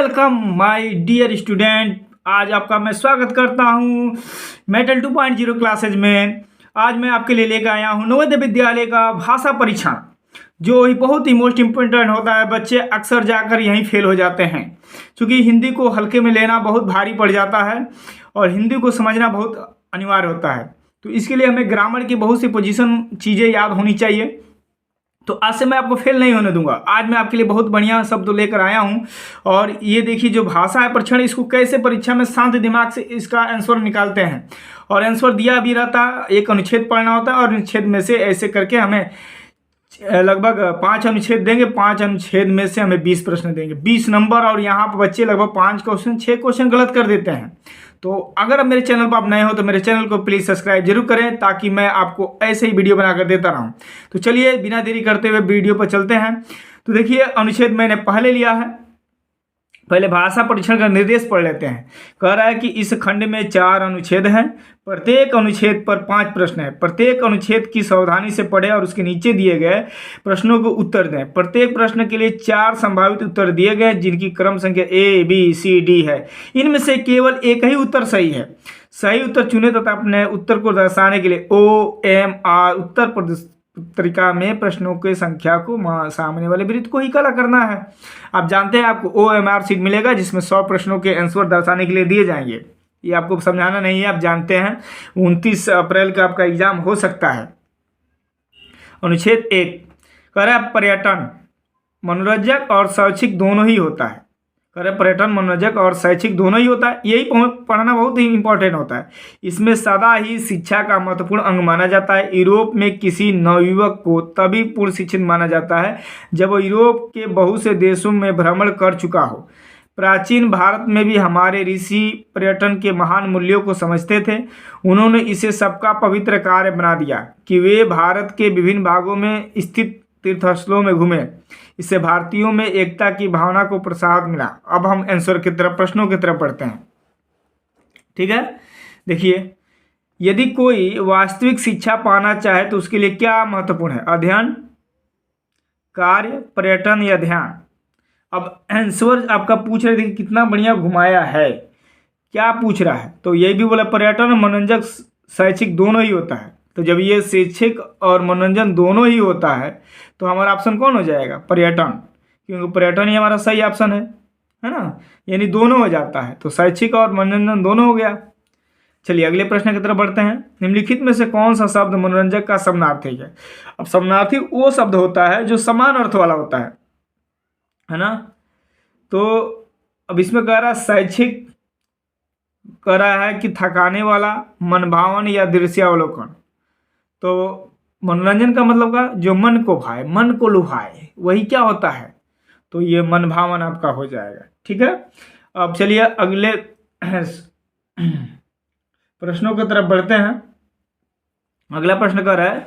Welcome my dear student. आज आपका मैं स्वागत करता हूं मेटल 2.0 क्लासेज में। आज मैं आपके लिए लेकर आया हूं नवोदय विद्यालय का भाषा परीक्षण, जो ही बहुत ही मोस्ट इम्पोर्टेंट होता है। बच्चे अक्सर जाकर यहीं फेल हो जाते हैं, क्योंकि हिंदी को हल्के में लेना बहुत भारी पड़ जाता है और हिंदी को समझना बहुत अनिवार्य होता है। तो इसके लिए हमें ग्रामर की बहुत सी पोजीशन चीज़ें याद होनी चाहिए। तो आज से मैं आपको फेल नहीं होने दूंगा। आज मैं आपके लिए बहुत बढ़िया शब्द लेकर आया हूं। और ये देखिए, जो भाषा है परीक्षण, इसको कैसे परीक्षा में शांत दिमाग से इसका आंसर निकालते हैं। और आंसर दिया भी रहता है, एक अनुच्छेद पढ़ना होता है और अनुच्छेद में से ऐसे करके हमें लगभग 5 अनुच्छेद देंगे। 5 अनुच्छेद में से हमें 20 प्रश्न देंगे, 20 नंबर। और यहाँ पर बच्चे लगभग 5 क्वेश्चन 6 क्वेश्चन गलत कर देते हैं। तो अगर आप मेरे चैनल पर आप नए हो तो मेरे चैनल को प्लीज़ सब्सक्राइब जरूर करें, ताकि मैं आपको ऐसे ही वीडियो बनाकर देता रहूं। तो चलिए बिना देरी करते हुए वीडियो पर चलते हैं। तो देखिए, अनुच्छेद मैंने पहले लिया है। पहले भाषा परीक्षण का निर्देश पढ़ लेते हैं। कह रहा है कि इस खंड में 4 अनुच्छेद हैं, प्रत्येक अनुच्छेद पर 5 प्रश्न है। प्रत्येक अनुच्छेद की सावधानी से पढ़ें और उसके नीचे दिए गए प्रश्नों को उत्तर दें। प्रत्येक प्रश्न के लिए 4 संभावित उत्तर दिए गए, जिनकी क्रम संख्या ABCD है। इनमें से केवल एक ही उत्तर सही है। सही उत्तर चुने तथा अपने उत्तर को दर्शाने के लिए OMR उत्तर पत्रिका में प्रश्नों की संख्या को सामने वाले वृत्त को ही काला करना है। आप जानते हैं आपको OMR सीट मिलेगा, जिसमें 100 प्रश्नों के आंसर दर्शाने के लिए दिए जाएंगे। ये आपको समझाना नहीं है, आप जानते हैं 29 अप्रैल का आपका एग्जाम हो सकता है। अनुच्छेद 1 कह रहा है पर्यटन मनोरंजक और शैक्षिक दोनों ही होता है। कह रहे पर्यटन मनोरंजक और शैक्षिक दोनों ही होता है। यही पढ़ना बहुत ही इंपॉर्टेंट होता है। इसमें सदा ही शिक्षा का महत्वपूर्ण अंग माना जाता है। यूरोप में किसी नवयुवक को तभी पूर्ण शिक्षित माना जाता है जब वो यूरोप के बहुत से देशों में भ्रमण कर चुका हो। प्राचीन भारत में भी हमारे ऋषि पर्यटन के महान मूल्यों को समझते थे। उन्होंने इसे सबका पवित्र कार्य बना दिया कि वे भारत के विभिन्न भागों में स्थित तीर्थस्थलों में घूमे। इससे भारतीयों में एकता की भावना को प्रोत्साहन मिला। अब हम आंसर की तरफ, प्रश्नों की तरफ पढ़ते हैं। ठीक है, देखिए, यदि कोई वास्तविक शिक्षा पाना चाहे तो उसके लिए क्या महत्वपूर्ण है? अध्ययन, कार्य, पर्यटन या ध्यान? अब आंसर आपका पूछ रहे थे कि कितना बढ़िया घुमाया है, क्या पूछ रहा है। तो यही भी बोला पर्यटन, मनोरंजक, शैक्षिक दोनों ही होता है। तो जब ये शैक्षिक और मनोरंजन दोनों ही होता है तो हमारा ऑप्शन कौन हो जाएगा? पर्यटन, क्योंकि पर्यटन ही हमारा सही ऑप्शन है ना। यानी दोनों हो जाता है, तो शैक्षिक और मनोरंजन दोनों हो गया। चलिए अगले प्रश्न की तरफ बढ़ते हैं। निम्नलिखित में से कौन सा शब्द मनोरंजक का समानार्थी है? अब समानार्थी वो शब्द होता है जो समान अर्थ वाला होता है ना। तो अब इसमें कह रहा है शैक्षिक, कह रहा है कि थकाने वाला, मनभावन या दृश्यावलोकन। तो मनोरंजन का मतलब का जो मन को भाए, मन को लुभाए, वही क्या होता है? तो ये मन भावन आपका हो जाएगा। ठीक है, अब चलिए अगले प्रश्नों की तरफ बढ़ते हैं। अगला प्रश्न कह रहा है,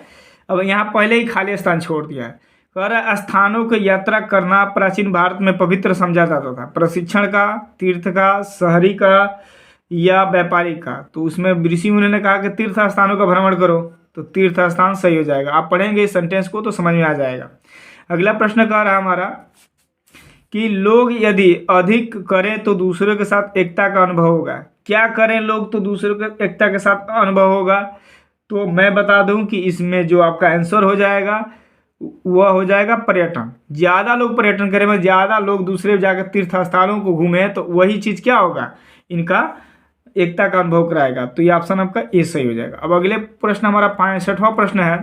अब यहाँ पहले ही खाली स्थान छोड़ दिया है। कह रहा है स्थानों की यात्रा करना प्राचीन भारत में पवित्र समझा जाता था। प्रशिक्षण का, तीर्थ का, शहरी का या व्यापारी का? तो उसमें ऋषि मुनि ने कहा कि तीर्थ स्थानों का भ्रमण करो, तो तीर्थ स्थान सही हो जाएगा। आप पढ़ेंगे इस सेंटेंस को तो समझ में आ जाएगा। अगला प्रश्न कह रहा है हमारा कि लोग यदि अधिक करें तो दूसरों के साथ एकता का अनुभव होगा। क्या करें लोग तो दूसरों के एकता के साथ अनुभव होगा? तो मैं बता दूं कि इसमें जो आपका आंसर हो जाएगा वह हो जाएगा पर्यटन। ज़्यादा लोग पर्यटन करें, ज़्यादा लोग दूसरे जाकर तीर्थ स्थानों को घूमें, तो वही चीज़ क्या होगा? इनका एकता का अनुभव कराएगा। तो ये ऑप्शन आपका ए सही हो जाएगा। अब अगले प्रश्न हमारा 65वां प्रश्न है।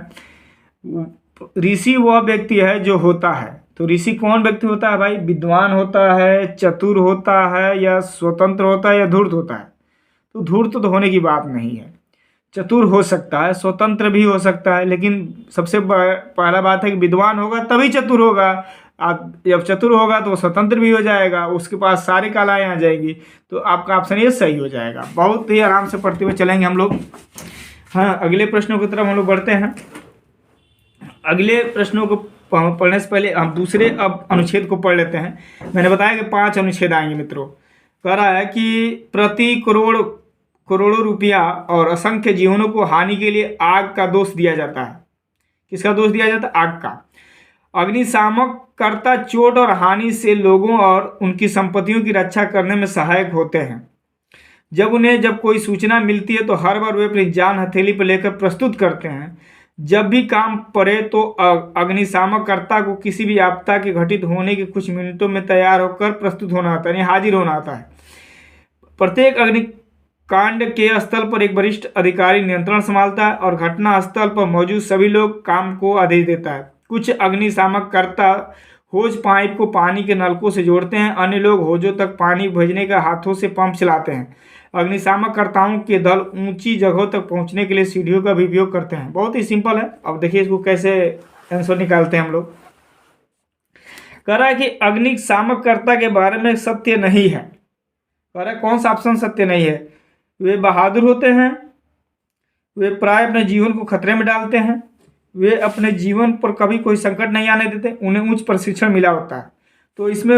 ऋषि वह व्यक्ति है जो होता है। तो ऋषि कौन व्यक्ति होता है भाई? विद्वान होता है, चतुर होता है, या स्वतंत्र होता है, या धूर्त होता है? तो धूर्त तो होने की बात नहीं है। चतुर हो सकता है, स्वतंत्र भी हो सकता है, लेकिन सबसे पहला बात है कि विद्वान होगा तभी चतुर होगा। आप जब चतुर होगा तो स्वतंत्र भी हो जाएगा, उसके पास सारी कलाएं आ जाएंगी। तो आपका ऑप्शन ये सही हो जाएगा। बहुत ही आराम से पढ़ते हुए चलेंगे हम लोग। हाँ, अगले प्रश्नों की तरफ हम लोग बढ़ते हैं। अगले प्रश्नों को पढ़ने से पहले हम दूसरे अब अनुच्छेद को पढ़ लेते हैं। मैंने बताया कि 5 अनुच्छेद आएंगे मित्रों। कह रहा है कि प्रति करोड़ों रुपया और असंख्य जीवनों को हानि के लिए आग का दोष दिया जाता है। किसका दोष दिया जाता है? आग का। अग्निशामक कर्ता चोट और हानि से लोगों और उनकी संपत्तियों की रक्षा करने में सहायक होते हैं। जब कोई सूचना मिलती है तो हर बार वे अपनी जान हथेली पर लेकर प्रस्तुत करते हैं। जब भी काम पड़े तो अग्निशामक कर्ता को किसी भी आपदा के घटित होने के कुछ मिनटों में तैयार होकर प्रस्तुत होना आता है, यानी हाजिर होना आता है। प्रत्येक अग्निकांड के स्थल पर एक वरिष्ठ अधिकारी नियंत्रण संभालता है और घटना स्थल पर मौजूद सभी लोग काम को आदेश देता है। कुछ अग्निशामक कर्ता होज पाइप को पानी के नलकों से जोड़ते हैं, अन्य लोग होजों तक पानी भेजने का हाथों से पंप चलाते हैं। अग्निशामक कर्ताओं के दल ऊंची जगहों तक पहुंचने के लिए सीढ़ियों का भी उपयोग करते हैं। बहुत ही सिंपल है। अब देखिए इसको कैसे आंसर निकालते हैं हम लोग। कह रहा है कि अग्निशामक कर्ता के बारे में सत्य नहीं है। कह रहा है कौन सा ऑप्शन सत्य नहीं है? वे बहादुर होते हैं, वे प्राय अपने जीवन को खतरे में डालते हैं, वे अपने जीवन पर कभी कोई संकट नहीं आने देते, उन्हें उच्च प्रशिक्षण मिला होता है। तो इसमें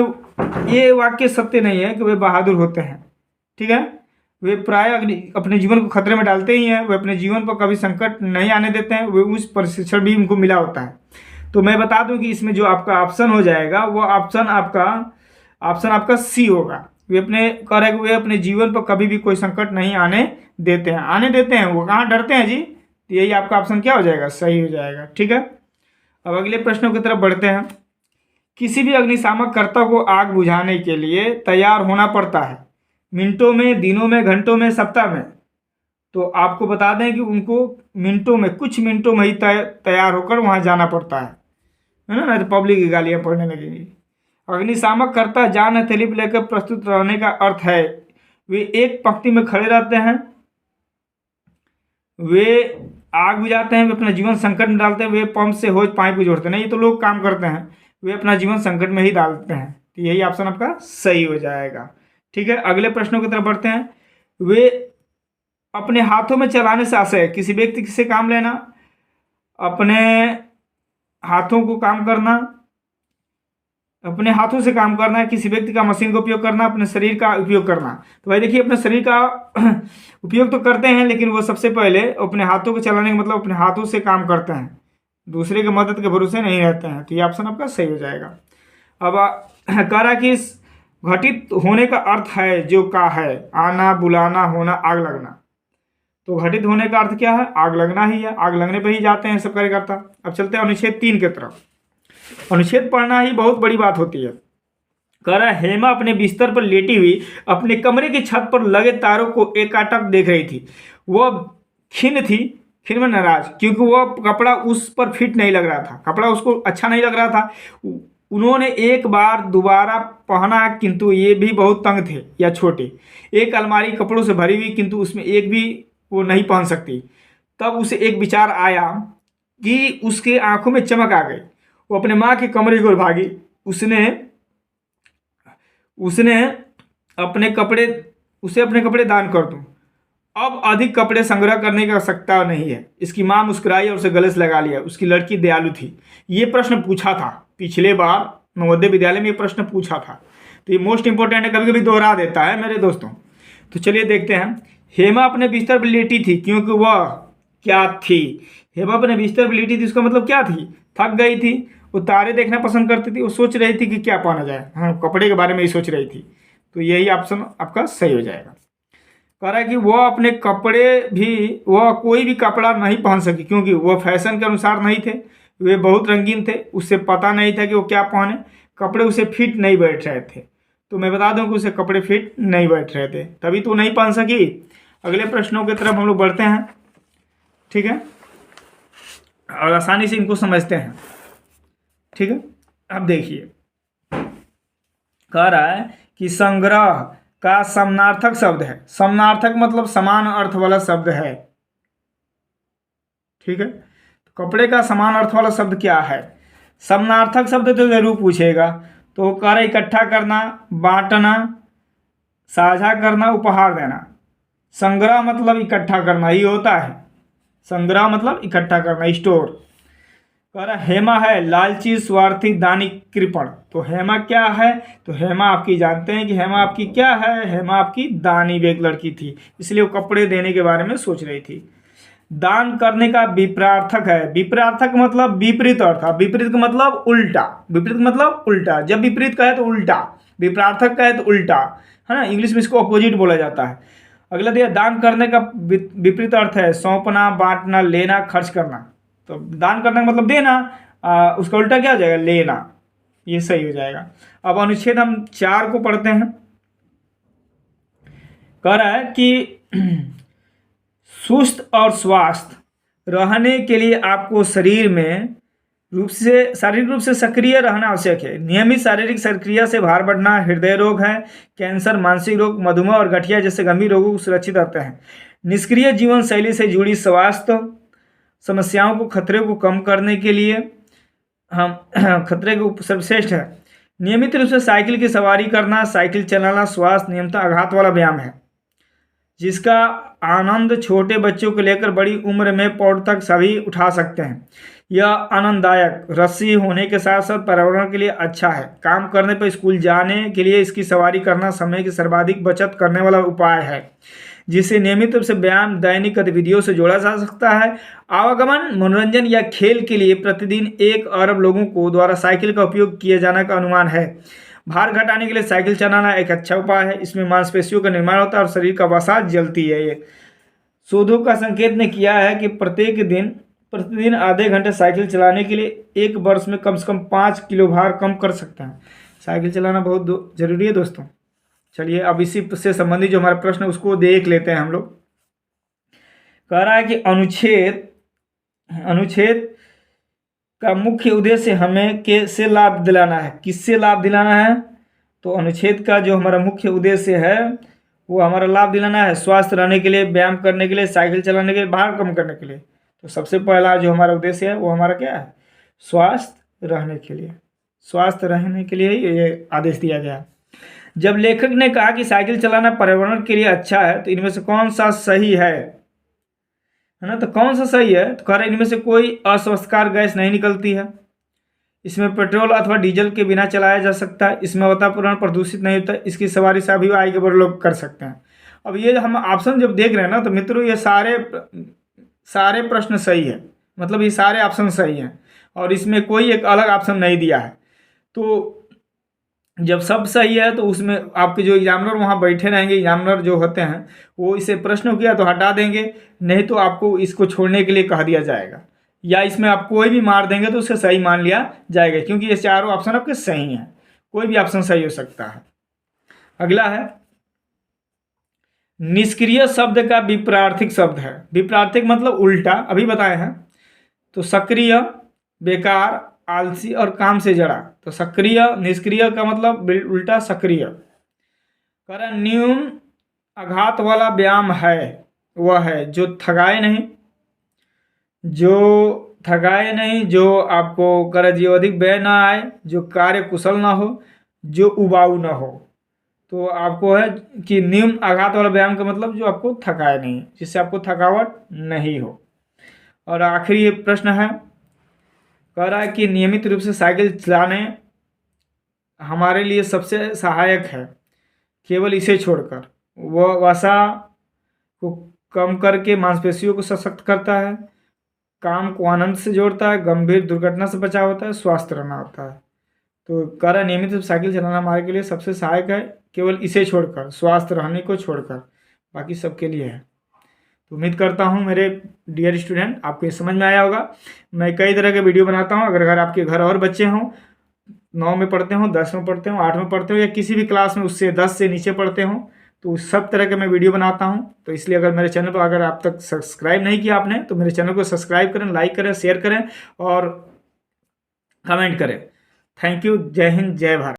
ये वाक्य सत्य नहीं है कि वे बहादुर होते हैं। ठीक है, वे प्राय अपने जीवन को खतरे में डालते ही हैं, वे अपने जीवन पर कभी संकट नहीं आने देते हैं, वे उच्च प्रशिक्षण भी उनको मिला होता है। तो मैं बता दूं कि इसमें जो आपका ऑप्शन हो जाएगा वो ऑप्शन आपका सी होगा। वे अपने जीवन पर कभी भी कोई संकट नहीं आने देते हैं। वो कहाँ डरते हैं जी? तो यही आपका ऑप्शन क्या हो जाएगा? सही हो जाएगा। ठीक है, अब अगले प्रश्नों की तरफ बढ़ते हैं। किसी भी अग्निशामक कर्ता को आग बुझाने के लिए तैयार होना पड़ता है, मिनटों में, दिनों में, घंटों में, सप्ताह में। तो आपको बता दें कि उनको मिनटों में, कुछ मिनटों में ही तैयार होकर वहाँ जाना पड़ता है ना, तो पब्लिक की गालियाँ पड़ने लगेगी। अग्निशामक कर्ता जान हथेली पर लेकर प्रस्तुत रहने का अर्थ है वे एक पंक्ति में खड़े रहते हैं, वे आग बुझाते हैं, वे अपना जीवन संकट में डालते हैं, वे पंप से होज पाइप को जोड़ते हैं। नहीं, ये तो लोग काम करते हैं, वे अपना जीवन संकट में ही डालते हैं। तो यही ऑप्शन आपका सही हो जाएगा। ठीक है, अगले प्रश्नों की तरफ बढ़ते हैं। वे अपने हाथों में चलाने से आशय है किसी व्यक्ति से काम लेना, अपने हाथों को काम करना, अपने हाथों से काम करना है, किसी व्यक्ति का मशीन का उपयोग करना, अपने शरीर का उपयोग करना। तो भाई देखिए, अपने शरीर का उपयोग तो करते हैं, लेकिन वो सबसे पहले अपने हाथों को चलाने का मतलब अपने हाथों से काम करते हैं, दूसरे की मदद के भरोसे नहीं रहते हैं। तो ये ऑप्शन आपका सही हो जाएगा। अब कह रहा कि इस घटित होने का अर्थ है जो का है, आना, बुलाना, होना, आग लगना। तो घटित होने का अर्थ क्या है? आग लगना ही है, आग लगने पर ही जाते हैं सब कार्यकर्ता। अब चलते हैं अनुच्छेद 3 की तरफ। अनुच्छेद पढ़ना ही बहुत बड़ी बात होती है। कह रहा है हेमा अपने बिस्तर पर लेटी हुई अपने कमरे की छत पर लगे तारों को एकाटक देख रही थी। वह खिन्न में नाराज, क्योंकि वह कपड़ा उस पर फिट नहीं लग रहा था, कपड़ा उसको अच्छा नहीं लग रहा था। उन्होंने एक बार दोबारा पहना, किंतु ये भी बहुत तंग थे या छोटे। एक अलमारी कपड़ों से भरी हुई, किंतु उसमें एक भी वो नहीं पहन सकती। तब उसे एक विचार आया कि उसके आंखों में चमक आ गई। वो अपने माँ के कमरे की ओर भागी। उसने अपने कपड़े दान कर दूं, अब अधिक कपड़े संग्रह करने की आवश्यकता नहीं है। इसकी माँ मुस्कुराई और उसे गले से लगा लिया। उसकी लड़की दयालु थी। ये प्रश्न पूछा था पिछले बार नवोदय विद्यालय में, ये प्रश्न पूछा था, तो ये मोस्ट इंपॉर्टेंट है, कभी कभी दोहरा देता है मेरे दोस्तों। तो चलिए देखते हैं। हेमा अपने बिस्तर पर लेटी थी, क्योंकि वह क्या थी? हेमा अपने बिस्तर पर लेटी थी, उसका मतलब क्या थी? थक गई थी। वो तारे देखना पसंद करती थी। वो सोच रही थी कि क्या पहना जाए। हाँ, कपड़े के बारे में ही सोच रही थी। तो यही ऑप्शन आपका सही हो जाएगा। कह रहा है कि वह कोई भी कपड़ा नहीं पहन सकी, क्योंकि वह फैशन के अनुसार नहीं थे। वे बहुत रंगीन थे, उससे पता नहीं था कि वो क्या पहने। कपड़े उसे फिट नहीं बैठ रहे थे। तो मैं बता दूं कि उसे कपड़े फिट नहीं बैठ रहे थे, तभी तो नहीं पहन सकी। अगले प्रश्नों की तरफ हम लोग बढ़ते हैं। ठीक है, और आसानी से इनको समझते हैं। ठीक है, अब देखिए, कह रहा है कि संग्रह का समानार्थक शब्द है। समानार्थक मतलब समान अर्थ वाला शब्द है। ठीक है, तो कपड़े का समान अर्थ वाला शब्द क्या है? समानार्थक शब्द तो जरूर पूछेगा। तो कह रहा इकट्ठा करना, बांटना, साझा करना, उपहार देना। संग्रह मतलब इकट्ठा करना ही होता है। संग्रह मतलब इकट्ठा करना, स्टोर। कह रहा हेमा है लालची, स्वार्थी, दानी, कृपण। तो हेमा क्या है? तो हेमा आपकी जानते हैं कि हेमा आपकी क्या है? हेमा आपकी दानी एक लड़की थी, इसलिए वो कपड़े देने के बारे में सोच रही थी। दान करने का विपरार्थक है। विपरार्थक मतलब विपरीत अर्थ, विपरीत का मतलब उल्टा, विपरीत का मतलब उल्टा। जब विपरीत कहे तो उल्टा, विपरार्थक कहे तो उल्टा, है ना। इंग्लिश में इसको अपोजिट बोला जाता है। अगला दिया, दान करने का विपरीत अर्थ है सौंपना, बांटना, लेना, खर्च करना। तो दान करने का मतलब देना, उसका उल्टा क्या हो जाएगा, लेना। ये सही हो जाएगा। अब अनुच्छेद हम 4 को पढ़ते हैं। कह रहा है कि सुस्त और स्वस्थ रहने के लिए आपको शारीरिक रूप से सक्रिय रहना आवश्यक है। नियमित शारीरिक सक्रिय से भार बढ़ना, हृदय रोग है, कैंसर, मानसिक रोग, मधुमेह और गठिया जैसे गंभीर रोगों को सुरक्षित रहते हैं। निष्क्रिय जीवन शैली से जुड़ी स्वास्थ्य समस्याओं को, खतरे को कम करने के लिए हम खतरे को सर्वश्रेष्ठ है। नियमित रूप से साइकिल की सवारी करना, साइकिल चलाना स्वास्थ्य नियमित आघात वाला व्यायाम है, जिसका आनंद छोटे बच्चों को लेकर बड़ी उम्र में पौड़ तक सभी उठा सकते हैं। यह आनंददायक रस्सी होने के साथ साथ पर्यावरण के लिए अच्छा है। काम करने पर स्कूल जाने के लिए इसकी सवारी करना समय की सर्वाधिक बचत करने वाला उपाय है, जिसे नियमित रूप से व्यायाम दैनिक गतिविधियों से जोड़ा जा सकता है। आवागमन, मनोरंजन या खेल के लिए प्रतिदिन 1 अरब लोगों को द्वारा साइकिल का उपयोग किए जाने का अनुमान है। भार घटाने के लिए साइकिल चलाना एक अच्छा उपाय है। इसमें मांसपेशियों का निर्माण होता है और शरीर का वसा जलती है। ये शोधों का संकेत ने किया है कि प्रतिदिन आधे घंटे साइकिल चलाने के लिए 1 वर्ष में कम से कम 5 किलो भार कम कर सकते हैं। साइकिल चलाना बहुत जरूरी है दोस्तों। चलिए अब इसी से संबंधित जो हमारा प्रश्न है उसको देख लेते हैं हम लोग। कह रहा है कि अनुच्छेद का मुख्य उद्देश्य हमें किससे लाभ दिलाना है, किससे लाभ दिलाना है। तो अनुच्छेद का जो हमारा मुख्य उद्देश्य है वो हमारा लाभ दिलाना है स्वस्थ रहने के लिए, व्यायाम करने के लिए, साइकिल चलाने के लिए, भार कम करने के लिए। तो सबसे पहला जो हमारा उद्देश्य है वो हमारा क्या है, स्वस्थ रहने के लिए। स्वस्थ रहने के लिए ही ये आदेश दिया गया है। जब लेखक ने कहा कि साइकिल चलाना पर्यावरण के लिए अच्छा है तो इनमें से कौन सा सही है ना। तो कौन सा सही है, तो कह रहे इनमें से कोई अस्वस्थकार गैस नहीं निकलती है, इसमें पेट्रोल अथवा डीजल के बिना चलाया जा सकता है, इसमें वातावरण प्रदूषित नहीं होता, इसकी सवारी सभी आयु के बड़े लोग कर सकते हैं। अब ये हम ऑप्शन जब देख रहे हैं ना तो मित्रों ये सारे प्रश्न सही है, मतलब ये सारे ऑप्शन सही हैं और इसमें कोई एक अलग ऑप्शन नहीं दिया है। तो जब सब सही है तो उसमें आपके जो एग्जामिनर वहाँ बैठे रहेंगे, एग्जामिनर जो होते हैं वो इसे प्रश्न किया तो हटा देंगे, नहीं तो आपको इसको छोड़ने के लिए कह दिया जाएगा, या इसमें आप कोई भी मार देंगे तो उसे सही मान लिया जाएगा, क्योंकि ये चारों ऑप्शन आपके सही हैं, कोई भी ऑप्शन सही हो सकता है। अगला है निष्क्रिय शब्द का विपरार्थिक शब्द है। विपरार्थिक मतलब उल्टा, अभी बताए हैं। तो सक्रिय, बेकार, आलसी और काम से जड़ा। तो सक्रिय, निष्क्रिय का मतलब उल्टा सक्रिय। कारण न्यून आघात वाला व्यायाम है वह है जो थकाए नहीं, जो आपको अधिक व्यय ना आए, जो कार्य कुशल ना हो, जो उबाऊ ना हो। तो आपको है कि न्यून आघात वाला व्यायाम का मतलब जो आपको थकाए नहीं, जिससे आपको थकावट नहीं हो। और आखिरी प्रश्न है, कह रहा है कि नियमित रूप से साइकिल चलाने हमारे लिए सबसे सहायक है, केवल इसे छोड़कर। वह वसा को कम करके मांसपेशियों को सशक्त करता है, काम को आनंद से जोड़ता है, गंभीर दुर्घटना से बचाव होता है, स्वस्थ रहना होता है। तो कह रहा है नियमित रूप से साइकिल चलाना हमारे के लिए सबसे सहायक है, केवल इसे छोड़कर, स्वास्थ्य रहने को छोड़कर, बाकी सबके लिए है। तो उम्मीद करता हूँ मेरे डियर स्टूडेंट आपको ये समझ में आया होगा। मैं कई तरह के वीडियो बनाता हूँ, अगर आपके घर और बच्चे हों, 9 में पढ़ते हों, 10 में पढ़ते हों, 8 में पढ़ते हो, या किसी भी क्लास में उससे 10 से नीचे पढ़ते हों, तो सब तरह के मैं वीडियो बनाता हूँ। तो इसलिए अगर मेरे चैनल पर अगर आप तक सब्सक्राइब नहीं किया आपने तो मेरे चैनल को सब्सक्राइब करें, लाइक करें, शेयर करें और कमेंट करें। Thank you. जय हिंद, जय भारत।